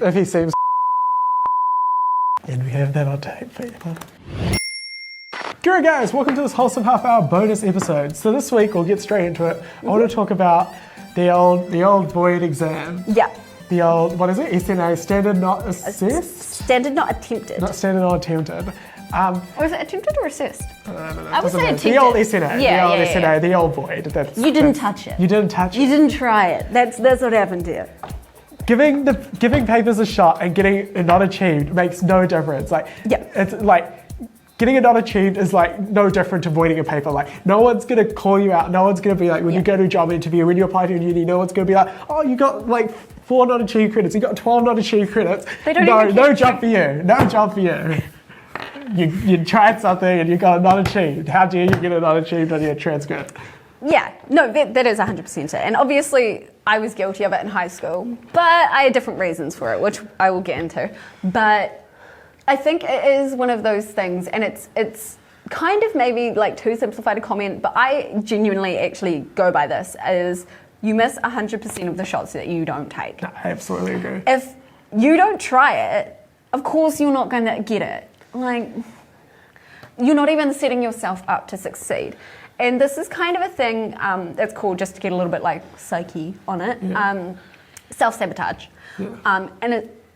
if he seems and we have that on tape for you. G'day guys, welcome to this Wholesome half-hour bonus episode. So this week, we'll get straight into it. I want to talk about the old void exam. Yeah. The old, what is it? SNA, standard not assessed? Standard not attempted. Not standard not attempted. Was it attempted or assessed? I would say attempted. The old SNA, Yeah, the old SNA, the old void. You didn't touch it. You didn't touch it. You didn't try it. That's what happened here. Giving papers a shot and getting it not achieved makes no difference. It's like getting it not achieved is like no different to voiding a paper. Like no one's gonna call you out. No one's gonna be like when you go to a job interview, when you apply to a uni, no one's gonna be like, oh, you got like 4 not achieved credits. You got 12 not achieved credits. No job for you. No job for you. You tried something and you got it not achieved. How dare you get it not achieved on your transcript? Yeah, no, that is 100% it. And obviously, I was guilty of it in high school, but I had different reasons for it, which I will get into. But I think it is one of those things, and it's kind of maybe like too simplified a comment, but I genuinely actually go by this, is you miss 100% of the shots that you don't take. I absolutely agree. If you don't try it, of course you're not going to get it. Like, you're not even setting yourself up to succeed. And this is kind of a thing that's called, just to get a little bit like psyche on it, self-sabotage. Yeah.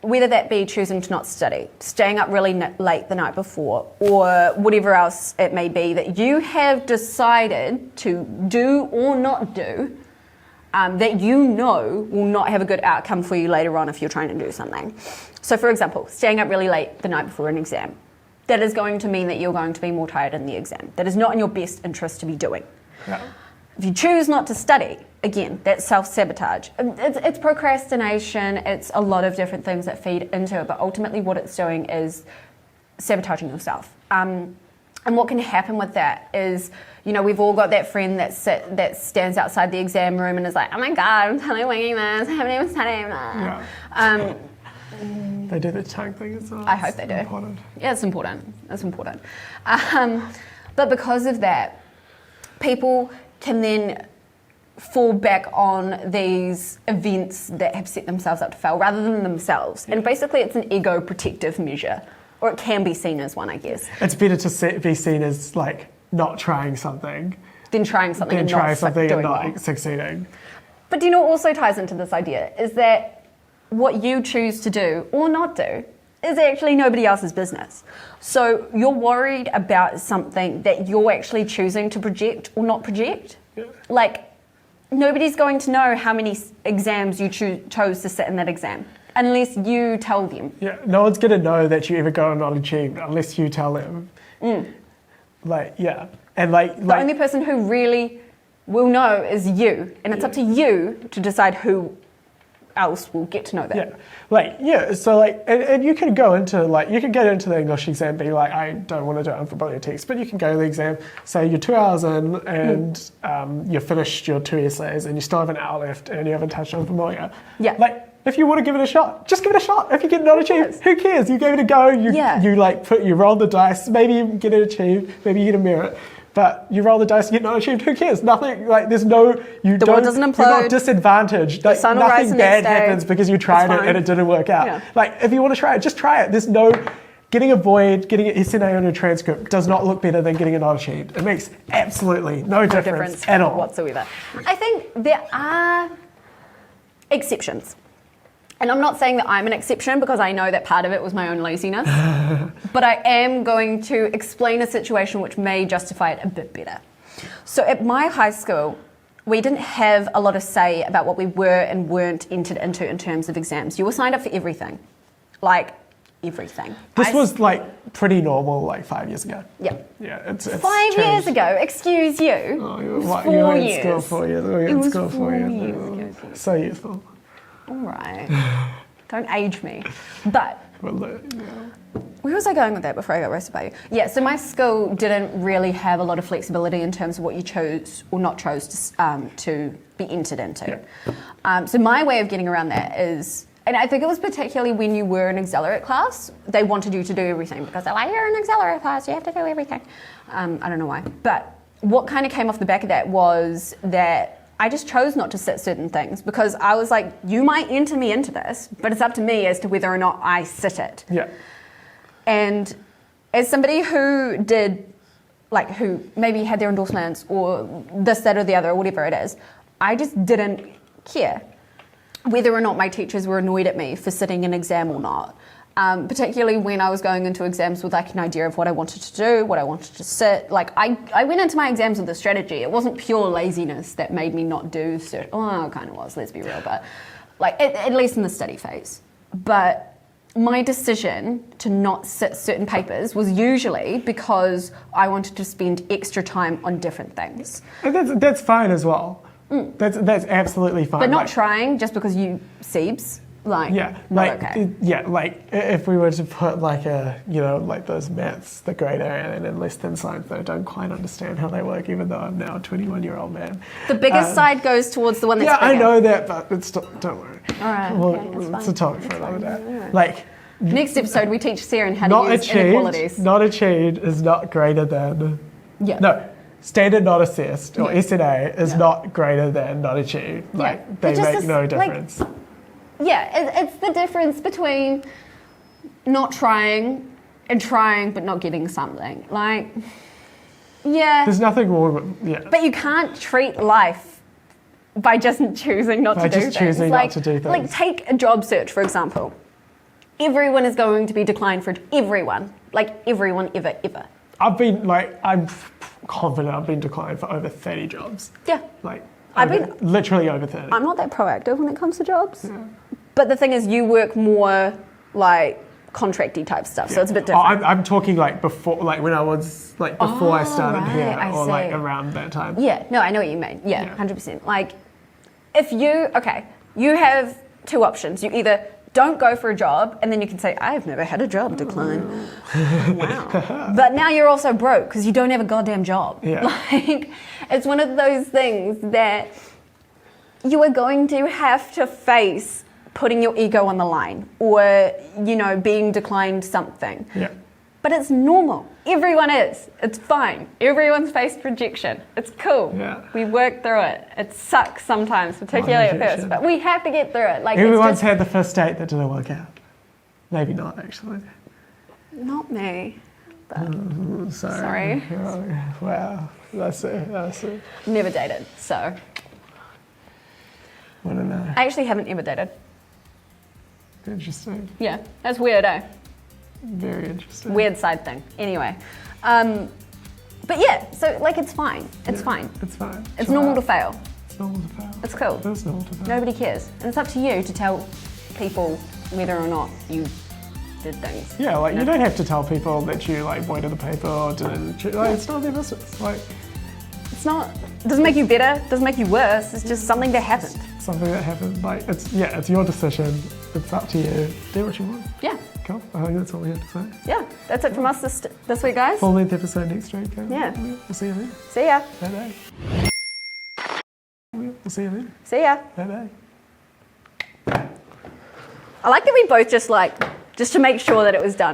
Whether that be choosing to not study, staying up really late the night before, or whatever else it may be that you have decided to do or not do, that you know will not have a good outcome for you later on if you're trying to do something. So for example, staying up really late the night before an exam. That is going to mean that you're going to be more tired in the exam. That is not in your best interest to be doing. Yeah. If you choose not to study, again, that's self-sabotage. It's procrastination, it's a lot of different things that feed into it, but ultimately what it's doing is sabotaging yourself. And what can happen with that is, you know, we've all got that friend that stands outside the exam room and is like, oh my God, I'm totally winging this, I haven't even studied that. Yeah. They do the tongue thing as well. I hope they do. Important. Yeah, it's important. It's important. But because of that, people can then fall back on these events that have set themselves up to fail rather than themselves. And basically it's an ego protective measure, or it can be seen as one, I guess. It's better to be seen as like not trying something than trying something and not succeeding. But do you know what also ties into this idea is that what you choose to do or not do is actually nobody else's business. So you're worried about something that you're actually choosing to project or not project. Yeah. Like, nobody's going to know how many exams you chose to sit in that exam unless you tell them. Yeah, no one's going to know that you ever got a not achieved unless you tell them. Like, yeah. And the only person who really will know is you. And it's up to you to decide who else will get to know that. So and you can go into you can get into the English exam being like, I don't want to do unfamiliar text, but you can go to the exam, say you're 2 hours in and you've finished your 2 essays and you still have an hour left and you haven't touched unfamiliar. Yeah. Like, if you want to give it a shot, just give it a shot. If you get it not achieved, who cares? You gave it a go, you roll the dice, maybe you get it achieved, maybe you get a merit. But you roll the dice, you get not achieved, who cares? Nothing, there's no, the world doesn't implode. You're not disadvantaged. The sun will rise nothing bad happens because you tried it and it didn't work out. Yeah. If you want to try it, just try it. There's no, getting a void, getting an SNA on your transcript does not look better than getting it not achieved. It makes absolutely no difference at all. Whatsoever. I think there are exceptions. And I'm not saying that I'm an exception because I know that part of it was my own laziness, but I am going to explain a situation which may justify it a bit better. So at my high school, we didn't have a lot of say about what we were and weren't entered into in terms of exams. You were signed up for everything, like everything. This was pretty normal 5 years ago. Yeah. Yeah, it's 5 years ago, excuse you. Oh, it was 4 years. You were in school 4 years. We were in school 4 years. ago. So useful. All right. Don't age me. But where was I going with that before I got roasted by you? Yeah, so my school didn't really have a lot of flexibility in terms of what you chose or not chose to be entered into. Yeah. So my way of getting around that is, and I think it was particularly when you were an accelerate class, they wanted you to do everything because they're like, you're an accelerate class, you have to do everything. I don't know why. But what kind of came off the back of that was that I just chose not to sit certain things because I was like, you might enter me into this, but it's up to me as to whether or not I sit it. Yeah. And as somebody who did, like, who maybe had their endorsements or this, that, or the other, or whatever it is, I just didn't care whether or not my teachers were annoyed at me for sitting an exam or not. Particularly when I was going into exams with like an idea of what I wanted to do, what I wanted to sit. Like I went into my exams with a strategy. It wasn't pure laziness that made me not do certain, oh, it kind of was, let's be real, but like at least in the study phase. But my decision to not sit certain papers was usually because I wanted to spend extra time on different things. And that's fine as well. That's absolutely fine. But not trying just because you Siebes. Like, yeah, not like, okay. Yeah, like if we were to put like like those maths, the grade area and then less than signs that I don't quite understand how they work, even though I'm now a 21-year-old man. The biggest side goes towards the one that's bigger. I know that, but it's don't worry. All right, okay, it's a topic for another day. Right. Like, next episode, we teach Sarah how to use inequalities. Not achieved is not greater than. Yeah. No. Standard not assessed or SNA is not greater than not achieved. Like they make no difference. It's the difference between not trying and trying but not getting something. Like, yeah. There's nothing wrong with, But you can't treat life by just choosing not to do things. Choosing not to do things. Like, take a job search, for example. Everyone is going to be declined for everyone. Like, everyone, ever. I'm confident I've been declined for over 30 jobs. Yeah. Like, literally over 30. I'm not that proactive when it comes to jobs. Yeah. But the thing is, you work more like contracty type stuff, so it's a bit different. I'm talking like before, like when I was like before I started here, or like around that time. Yeah, no, I know what you mean. Yeah, 100%. Like, if you have two options. You either don't go for a job, and then you can say, I've never had a job decline. Wow. But now you're also broke because you don't have a goddamn job. Yeah. Like, it's one of those things that you are going to have to face putting your ego on the line or, being declined something. Yeah. But it's normal. Everyone is. It's fine. Everyone's faced rejection. It's cool. Yeah. We work through it. It sucks sometimes, particularly at first, but we have to get through it. Like, everyone's had the first date that didn't work out. Maybe not, actually. Not me. But sorry. Oh, wow. That's it. Never dated, so. I don't know. I actually haven't ever dated. Interesting. Yeah, that's weird, eh? Very interesting. Weird side thing. Anyway. But yeah, so like it's fine. It's fine. It's fine. It's normal to fail. It's normal to fail. It's cool. It is normal to fail. Nobody cares. And it's up to you to tell people whether or not you did things. Yeah, like you don't have to tell people that you like voided the paper or didn't. Like, it's not their business. Like, it's not. It doesn't make you better. It doesn't make you worse. It's just something that happened. Something that happened. Like it's your decision. It's up to you. Do what you want. Yeah. Cool. I think that's all we have to say. Yeah, that's it from us this week, guys. Full length episode next week. Yeah. We'll see you then. See ya. Bye. We'll see you then. See ya. Bye. I like that we both just to make sure that it was done.